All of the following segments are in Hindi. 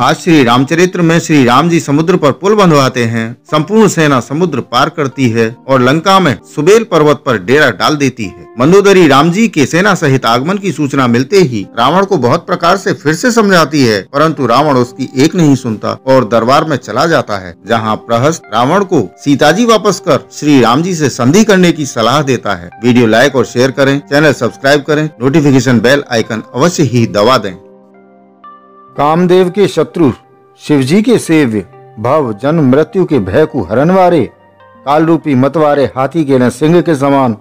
आज श्री रामचरित्र में श्री राम जी समुद्र पर पुल बंधवाते हैं। संपूर्ण सेना समुद्र पार करती है और लंका में सुबेल पर्वत पर डेरा डाल देती है। मंदोदरी राम जी के सेना सहित आगमन की सूचना मिलते ही रावण को बहुत प्रकार से फिर से समझाती है, परंतु रावण उसकी एक नहीं सुनता और दरबार में चला जाता है, जहाँ प्रहस्त रावण को सीता जी वापस कर श्री राम जी से संधि करने की सलाह देता है। वीडियो लाइक और शेयर करें, चैनल सब्सक्राइब करें, नोटिफिकेशन बेल आइकन अवश्य ही दबा दें। कामदेव के शत्रु शिवजी के सेव्य, भव जन्म मृत्यु के भय को हरण वारे, काल रूपी मतवारे हाथी के न सिंह के समान,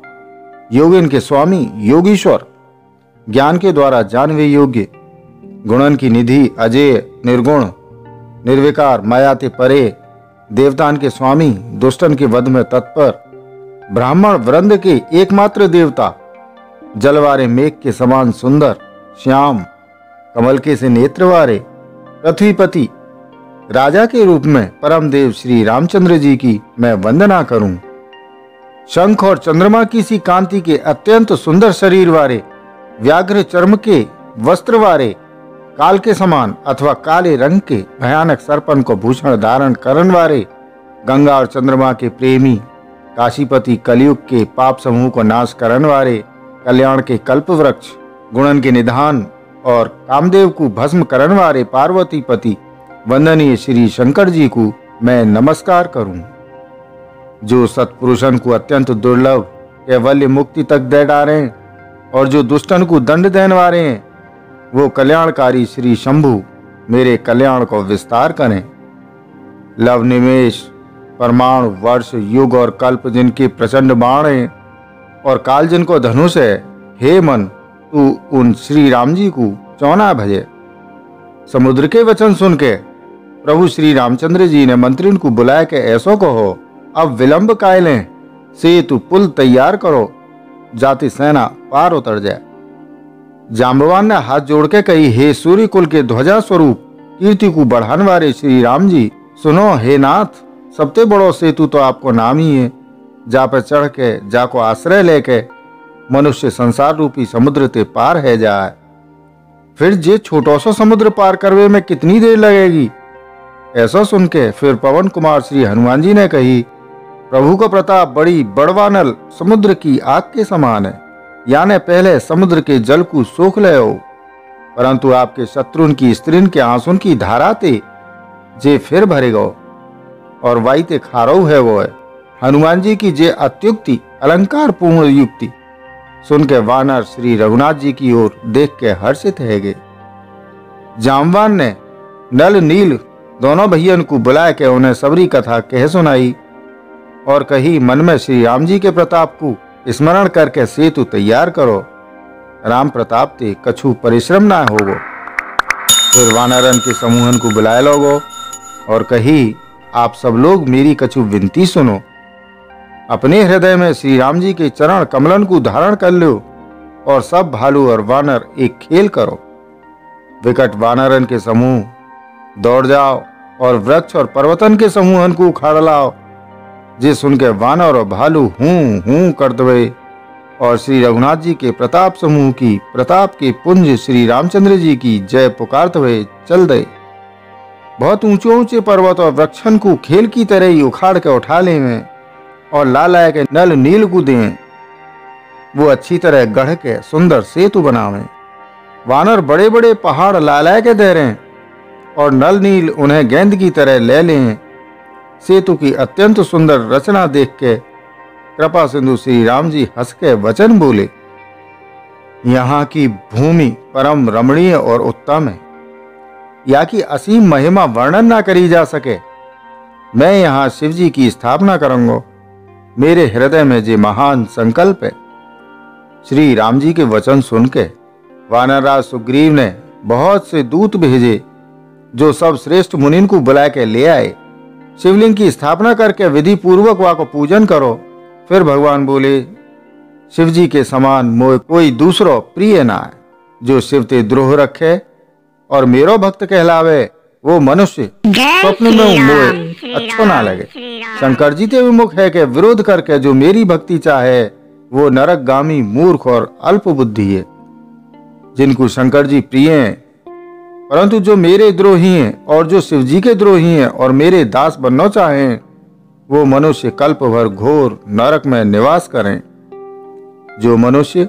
योगिन के स्वामी योगीश्वर, ज्ञान के द्वारा जानवे योग्य, गुणन की निधि अजेय निर्गुण निर्विकार मायाते परे, देवतान के स्वामी दुष्टन के वध में तत्पर, ब्राह्मण वृंद के एकमात्र देवता, जलवारे मेघ के समान सुंदर श्याम, कमल के से नेत्रवारे, पृथ्वीपति, राजा के रूप में परम देव श्री रामचंद्र जी की मैं वंदना करूं। शंख और चंद्रमा की सी कांति के अत्यंत सुंदर शरीर वाले, व्याघ्र चर्म के वस्त्र वाले, काल के समान अथवा काले रंग के भयानक सर्पन को भूषण धारण करन वाले, गंगा और चंद्रमा के प्रेमी, काशीपति, कलयुग के पाप समूह को नाश करन वाले, कल्याण के कल्प वृक्ष, गुणन के निधान और कामदेव को भस्म करने वाले पार्वती पति वंदनीय श्री शंकर जी को मैं नमस्कार करूं, जो सत्पुरुषन को अत्यंत दुर्लभ कैवल्य मुक्ति तक दे डारे और जो दुष्टन को दंड देने वाले हैं, वो कल्याणकारी श्री शंभु मेरे कल्याण को विस्तार करें। लव निमेश परमाणु वर्ष युग और कल्प जिनके प्रचंड बाण हैं और काल जिनको धनुष है, हे मन तू उन श्री राम जी को चौना भजे। समुद्र के वचन सुन के प्रभु श्री रामचंद्र जी ने मंत्रिन को बुलाया के ऐसो कहो, अब विलंब काय लें, सेतु पुल तैयार करो, जाति सेना पार उतर जाए। जाम्बवान ने हाथ जोड़ के कही, हे सूर्य कुल के ध्वजा स्वरूप कीर्ति को बढ़ाने वाले श्री राम जी, सुनो हे नाथ, सबसे बड़ो सेतु तो आपको नाम ही है, जा पर चढ़ के जाको आश्रय लेके मनुष्य संसार रूपी समुद्र ते पार है जाए। फिर जे छोटो सो समुद्र पार करवे में कितनी देर लगेगी। ऐसा सुन के फिर पवन कुमार श्री हनुमान जी ने कही, प्रभु का प्रताप बड़ी बड़वानल समुद्र की आग के समान है, यानी पहले समुद्र के जल को सोख ले हो, परंतु आपके शत्रुन की स्त्रीन के आंसुन की धारा ते जे फिर भरेगा और वाईते खारो है वो है। हनुमान जी की जे अत्युक्ति अलंकार पूर्ण युक्ति सुन के वानर श्री रघुनाथ जी की ओर देख के हर्षित है गए। जामवान ने नल नील दोनों भैयन को बुलाए के उन्हें सबरी कथा कह सुनाई और कही, मन में श्री राम जी के प्रताप को स्मरण करके सेतु तैयार करो, राम प्रताप ते कछु परिश्रम ना होगो। फिर वानरन के समूहन को बुलाए लोगो और कही, आप सब लोग मेरी कछु विनती सुनो, अपने हृदय में श्री राम जी के चरण कमलन को धारण कर लो और सब भालू और वानर एक खेल करो। विकट वानरन के समूह दौड़ जाओ और वृक्ष और पर्वतन के समूहन को उखाड़ लाओ। जे सुन के वानर और भालू हूं हूं कर दबे और श्री रघुनाथ जी के प्रताप समूह की प्रताप के पुंज श्री रामचंद्र जी की जय पुकारते हुए चल दे। बहुत ऊंचे ऊंचे पर्वत और वृक्षन को खेल की तरह ही उखाड़ के उठा ले में और लाला के नल नील को दें, वो अच्छी तरह गढ़ के सुंदर सेतु बनावे। वानर बड़े बड़े पहाड़ लाला के दे रहे और नल नील उन्हें गेंद की तरह ले लें। सेतु की अत्यंत सुंदर रचना देख के कृपा सिंधु श्री राम जी हंस के वचन बोले, यहाँ की भूमि परम रमणीय और उत्तम है, या की असीम महिमा वर्णन ना करी जा सके। मैं यहाँ शिव जी की स्थापना करूंगा। मेरे हृदय में जे महान संकल्प है। श्री राम जी के वचन सुन के वानरराज सुग्रीव ने बहुत से दूत भेजे, जो सब श्रेष्ठ मुनिन को बुला के ले आए। शिवलिंग की स्थापना करके विधि पूर्वक वा को पूजन करो। फिर भगवान बोले, शिव जी के समान मोय कोई दूसरो प्रिय ना है, जो शिव ते द्रोह रखे और मेरो भक्त कहलावे, वो मनुष्य स्वप्न में मोय अच्छो ना लगे। शंकर जी ते विमुख है के विरोध करके जो मेरी भक्ति चाहे, वो नरकगामी मूर्ख और अल्प बुद्धि है। जिनको शंकर जी प्रिय हैं, परंतु जो मेरे द्रोही हैं और जो शिव जी के द्रोही हैं और मेरे दास बनना चाहें, वो मनुष्य कल्प भर घोर नरक में निवास करें। जो मनुष्य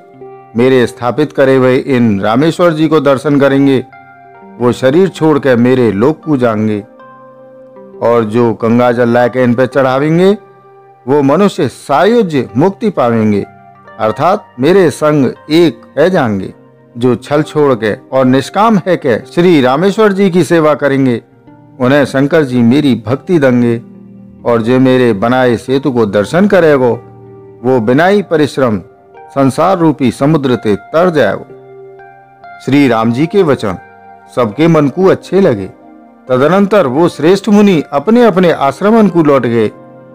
मेरे स्थापित करे हुए इन रामेश्वर जी को दर्शन करेंगे, वो शरीर छोड़कर मेरे लोक को जाएंगे, और जो गंगा जल लाके इन पर चढ़ावेंगे, वो मनुष्य सायुज्य मुक्ति पावेंगे, अर्थात मेरे संग एक है जाएंगे। जो छल छोड़ के और निष्काम है के श्री रामेश्वर जी की सेवा करेंगे, उन्हें शंकर जी मेरी भक्ति देंगे, और जो मेरे बनाए सेतु को दर्शन करेगो, वो बिना ही परिश्रम संसार रूपी समुद्र ते तर जाएगो। श्री राम जी के वचन सबके मन को अच्छे लगे। तदनंतर वो श्रेष्ठ मुनि अपने अपने आश्रमन को लौट गए।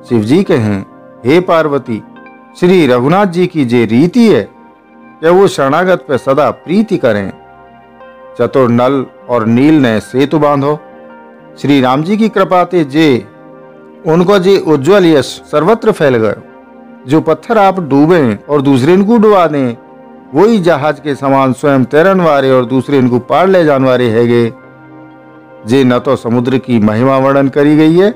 शिव जी कहें, हे पार्वती, श्री रघुनाथ जी की जे रीति है कि वो शरणागत पे सदा प्रीति करें। चतुर नल और नील ने सेतु बांधो। श्री राम जी की कृपा ते जे उनको जे उज्ज्वल यश सर्वत्र फैल गए। जो पत्थर आप डूबे और दूसरे इनको डुबा दें, वही जहाज के समान स्वयं तैरन वाले और दूसरे इनको पार ले जाने वाले हैगे। जे न तो समुद्र की महिमा वर्णन करी गई है,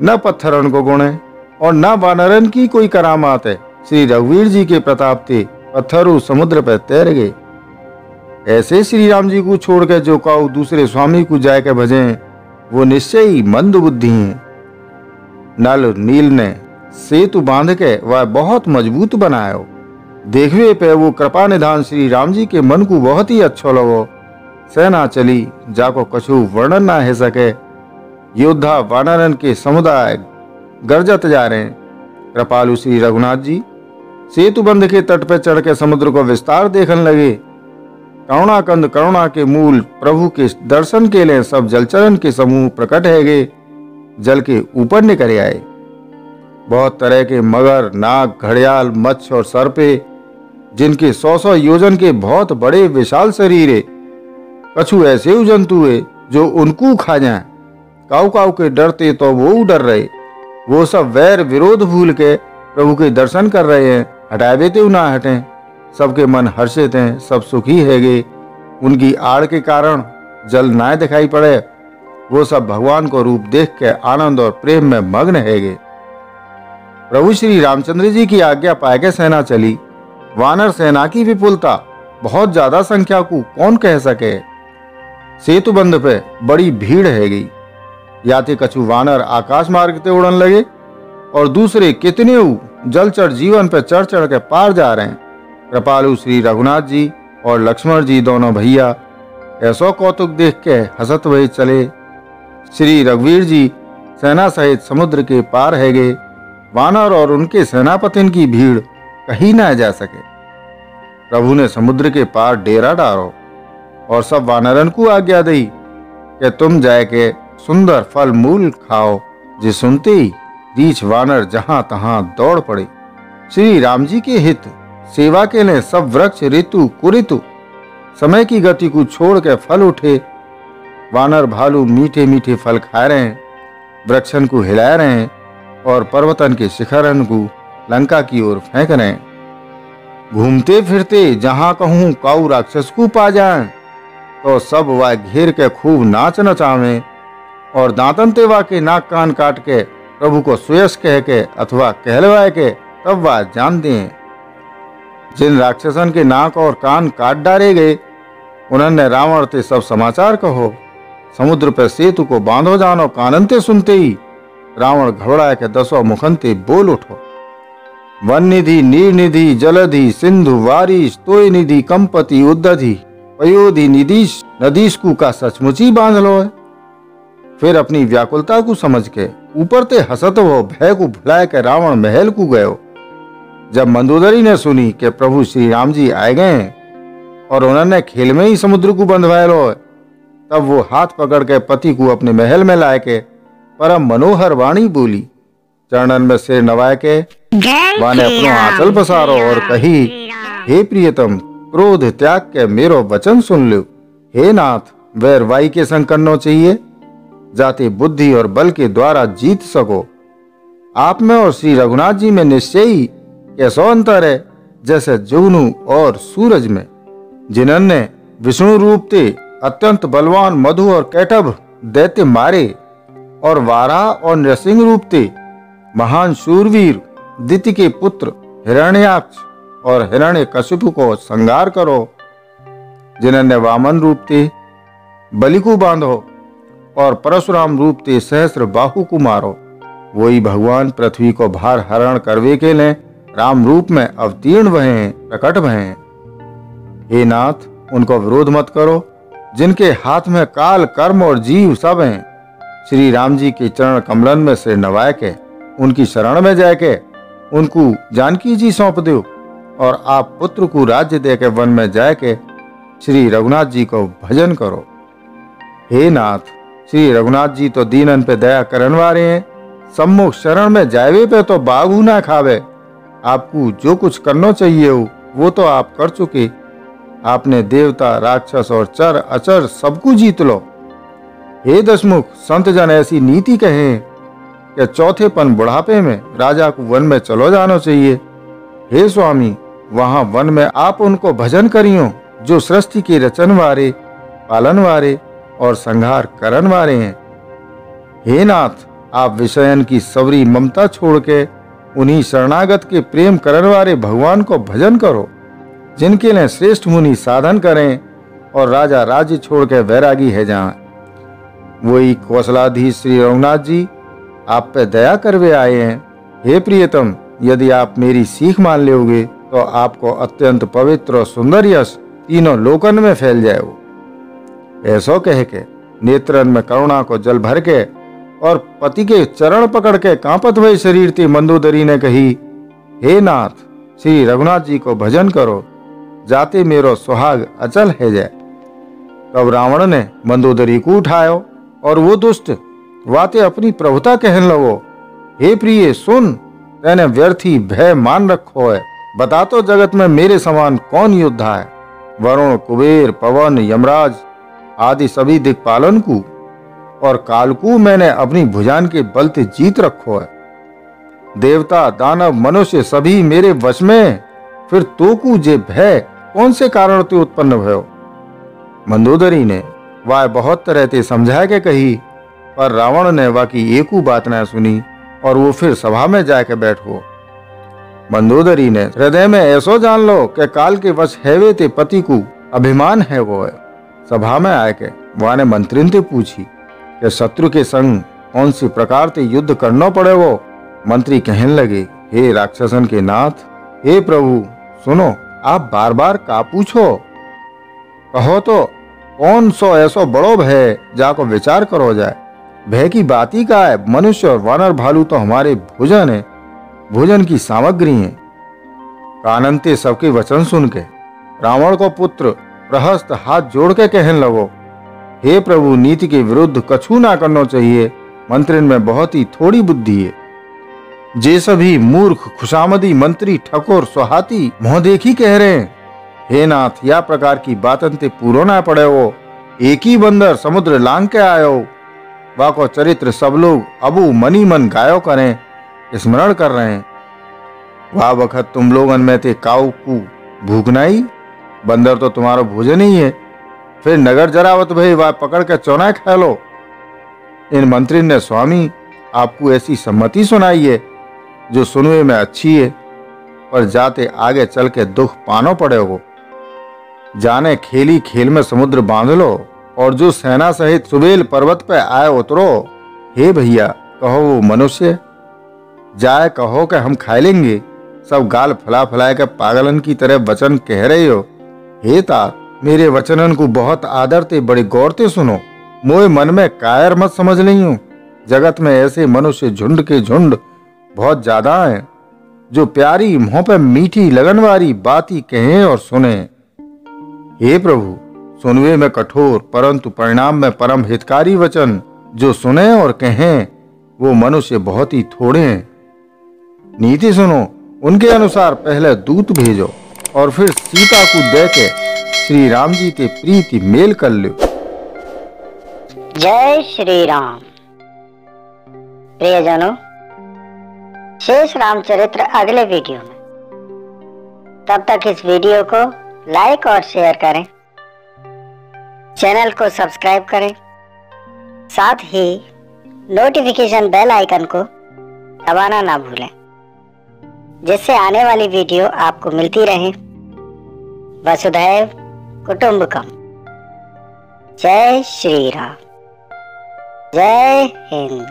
न पत्थरन को गुण है, और न वानरन की कोई करामात है। श्री रघुवीर जी के प्रताप थे पत्थरों समुद्र पर तैर गए। ऐसे श्री राम जी को छोड़कर जो काऊ दूसरे स्वामी को जाकर भजे, वो निश्चय ही मंद बुद्धि हैं। नल नील ने सेतु बांध के वह बहुत मजबूत बनायो। देखवे पे वो कृपा निधान श्री राम जी के मन को बहुत ही अच्छा लगो। सेना चली जाको कछु वर्णन ना है सके। योद्धा वानरन के समुदाय गरजत जा रहे। कृपालु श्री रघुनाथ जी सेतु बंध के तट पर चढ़ के समुद्र को विस्तार देखने लगे। करुणाकंद करुणा के मूल प्रभु के दर्शन के लिए सब जलचरण के समूह प्रकट है गए। जल के ऊपर निकल आए। बहुत तरह के मगर, नाग, घड़ियाल, मच्छ और सर्पे, जिनके 100-100 योजन के बहुत बड़े विशाल शरीर है। कछु ऐसे जंतु है जो उनको खा जाए। काऊ काऊ के डरते तो वो डर रहे। वो सब वैर विरोध भूल के प्रभु के दर्शन कर रहे हैं। हटावे तो ना हटें। सबके मन हर्षित हैं, सब सुखी है गे। उनकी आड़ के कारण जल ना दिखाई पड़े। वो सब भगवान को रूप देख के आनंद और प्रेम में मग्न है गे। प्रभु श्री रामचंद्र जी की आज्ञा पाए के सेना चली। वानर सेना की विपुलता बहुत ज्यादा संख्या को कौन कह सके। सेतु बंध पे बड़ी भीड़ है गई। याते कछु वानर आकाश मार्ग ते उड़न लगे और दूसरे कितने जलचर जीवन पे चढ़ चढ़ के पार जा रहे हैं। कृपालु श्री रघुनाथ जी और लक्ष्मण जी दोनों भैया ऐसो कौतुक देख के हंसत हुए चले। श्री रघुवीर जी सेना सहित समुद्र के पार है गए। वानर और उनके सेनापतिन की भीड़ कहीं ना जा सके। प्रभु ने समुद्र के पार डेरा डालो और सब वानरन को आज्ञा दी कि तुम जाए के सुंदर फल मूल खाओ। जे सुनते ही रीछ वानर जहां तहां दौड़ पड़े। श्री राम जी के हित सेवा के लिए सब वृक्ष ऋतु कुऋतु समय की गति को छोड़ के फल उठे। वानर भालू मीठे मीठे फल खा रहे हैं, वृक्षन को हिला रहे हैं और पर्वतन के शिखरन को लंका की ओर फेंक रहे हैं। घूमते फिरते जहां कहूं काऊ राक्षस को पा जाए तो सब वह घेर के खूब नाच नचावे और दांतन तेवा के नाक कान काट के प्रभु को सुयश कह के अथवा कहलवाए के तब वह जान दें। जिन राक्षसन के नाक और कान काट डाले गए, उन्होंने रावण ते सब समाचार कहो। समुद्र पर सेतु को बांधो जानो काननते सुनते ही रावण घबराए के 10 मुखनते बोल उठो। वन निधि, नीर निधि, जलधि, सिंधु, वारिश, तोय निधि, कंपति, उद्धधि, पयोधि, निधीश, नदीश को का सचमुच ही बांध लो है। फिर अपनी व्याकुलता को समझ के ऊपर ते हंसत हो भय को भुलाए के रावण महल को गयो। जब मंदोदरी ने सुनी कि प्रभु श्री राम जी आए गए और उन्होंने खेल में ही समुद्र को बंधवाया लो, तब वो हाथ पकड़ के पति को अपने महल में लाए के परम मनोहर वाणी बोली। चरणन में सिर नवाए के वाने अपनो आंचल पसारो और कही, हे प्रियतम, क्रोध त्याग के मेरो वचन सुन लो। हे नाथ, वैरवाई के संग करना चाहिए, जाते बुद्धि और बल के द्वारा जीत सको। आप में और श्री रघुनाथ जी में निश्चय ही ऐसा अंतर है जैसे जुगनू और सूरज में। जिन्होंने विष्णु रूप थे अत्यंत बलवान मधु और कैटभ दैत्य मारे और वाराह और नृसिंह रूप थे महान शूरवीर दिति के पुत्र हिरण्याक्ष और हिरण्यकशिपु को संहार करो। जिन्होंने वामन रूप थे बलि को बांधो और परशुराम रूप थे सहस्र बाहु को मारो। वही भगवान पृथ्वी को भार हरण करवे के लिए राम रूप में अवतीर्ण भये हैं, प्रकट भये हैं। हे नाथ, उनको विरोध मत करो जिनके हाथ में काल कर्म और जीव सब हैं। श्री राम जी के चरण कमलन में सिर नवाए के उनकी शरण में जाके उनको जानकी जी सौंप दो और आप पुत्र को राज्य दे के वन में जाके श्री रघुनाथ जी को भजन करो। हे नाथ, श्री रघुनाथ जी तो दीनन पे दया करन वाले हैं। सम्मुख शरण में जावे पे तो बाघू ना खावे। आपको जो कुछ करना चाहिए हो वो तो आप कर चुके। आपने देवता, राक्षस और चर अचर सबको जीत लो। हे दशमुख, संत जन ऐसी नीति कहें कि चौथेपन बुढ़ापे में राजा को वन में चलो जाना चाहिए। हे स्वामी, वहां वन में आप उनको भजन करियो जो सृष्टि के रचन वारे, पालन वारे और संहार करन वारे हैं। हे नाथ, आप विषयन की सवरी ममता छोड़ के उन्हीं शरणागत के प्रेम करन वाले भगवान को भजन करो जिनके लिए श्रेष्ठ मुनि साधन करें और राजा राज्य छोड़ के वैरागी है जाएं। वही कौशलाधीश श्री रघुनाथ जी आप पे दया करवे आए हैं। हे प्रियतम, यदि आप मेरी सीख मान लोगे तो आपको अत्यंत पवित्र और सुंदर यश तीनों लोकन में फैल जाएगा। ऐसो कह के नेत्रन में करुणा को जल भर के और पति के चरण पकड़ के कांपत हुए शरीर थी मंदोदरी ने कही, हे नाथ, श्री रघुनाथ जी को भजन करो, जाते मेरो सुहाग अचल है जाए। तब रावण ने मंदोदरी को उठायो और वो दुष्ट वाते अपनी प्रभुता कहन लगो, हे प्रिय सुन, तेने व्यर्थी भय मान रखो है। बता तो जगत में मेरे समान कौन योद्धा है। वरुण, कुबेर, पवन, यमराज आदि सभी दिक्पालन को और काल को मैंने अपनी भुजान के बल से जीत रखो है। देवता, दानव, मनुष्य सभी मेरे वश में। फिर तो को जे भय कौन से कारण ते उत्पन्न भयो। मंदोदरी ने वह बहुत तरह से समझा के कही, पर रावण ने वह की एकू बात न सुनी और वो फिर सभा में जाके बैठो। मंदोदरी ने हृदय में ऐसो जान लो कि काल के वश हैवे ते पति को अभिमान है वो है। सभा में आके वह ने मंत्रिन से पूछी कि शत्रु के संग कौन सी प्रकार से युद्ध करना पड़े वो। मंत्री कहने लगे, हे राक्षसन के नाथ, हे प्रभु सुनो, आप बार बार का पूछो, कहो तो कौन सो ऐसो बड़ो भय जाको विचार करो जाए। भय की बात ही का है। मनुष्य और वानर भालू तो हमारे भोजन है, भोजन की सामग्री है। कानंते सबके वचन सुन के रावण को पुत्र प्रहस्त हाथ जोड़ के कहने लगो, हे प्रभु, नीति के विरुद्ध कछु ना करना चाहिए। मंत्रिन में बहुत ही थोड़ी बुद्धि है। जे सभी मूर्ख, खुशामदी मंत्री, ठकुर, सुहाती मुंह देखी कह रहे हैं। हे नाथ, या प्रकार की बातन ते पूरो ना पड़े हो। एक ही बंदर समुद्र लांग के आयो, वाको चरित्र सब लोग अबू मनी मन गायो करें, स्मरण कर रहे हैं। वाह वक्त तुम लोगन में थे काऊ को भूखनाई, बंदर तो तुम्हारा भोजन ही है। फिर नगर जरावत भाई वह पकड़ के चौना खा लो। इन मंत्री ने स्वामी आपको ऐसी सम्मति सुनाई है जो सुनने में अच्छी है, पर जाते आगे चल के दुख पानो पड़े हो। जाने खेली खेल में समुद्र बांध लो और जो सेना सहित सुबेल पर्वत पे आए उतरो। हे भैया, कहो वो मनुष्य जाए, कहो कि हम खा लेंगे। सब गाल फला फलाए के पागलन की तरह वचन कह रहे हो। हे तात, मेरे वचनन को बहुत आदर ते बड़े गौर ते सुनो। मोए मन में कायर मत समझ नहीं हूं। जगत में ऐसे मनुष्य झुंड के झुंड बहुत ज्यादा हैं जो प्यारी मुंह पे मीठी लगन वाली बात ही कहें और सुने। हे प्रभु, सुनवे में कठोर परंतु परिणाम में परम हितकारी वचन जो सुने और कहें वो मनुष्य बहुत ही थोड़े हैं। नीति सुनो, उनके अनुसार पहले दूत भेजो और फिर सीता को दे के श्री राम जी के प्रीति मेल कर लो। जय श्री राम। प्रियजनों, शेष रामचरित्र अगले वीडियो में। तब तक इस वीडियो को लाइक और शेयर करें। चैनल को सब्सक्राइब करें, साथ ही नोटिफिकेशन बेल आइकन को दबाना ना भूलें, जिससे आने वाली वीडियो आपको मिलती रहे। वसुधैव कुटुंबकम। जय श्री राम। जय हिंद।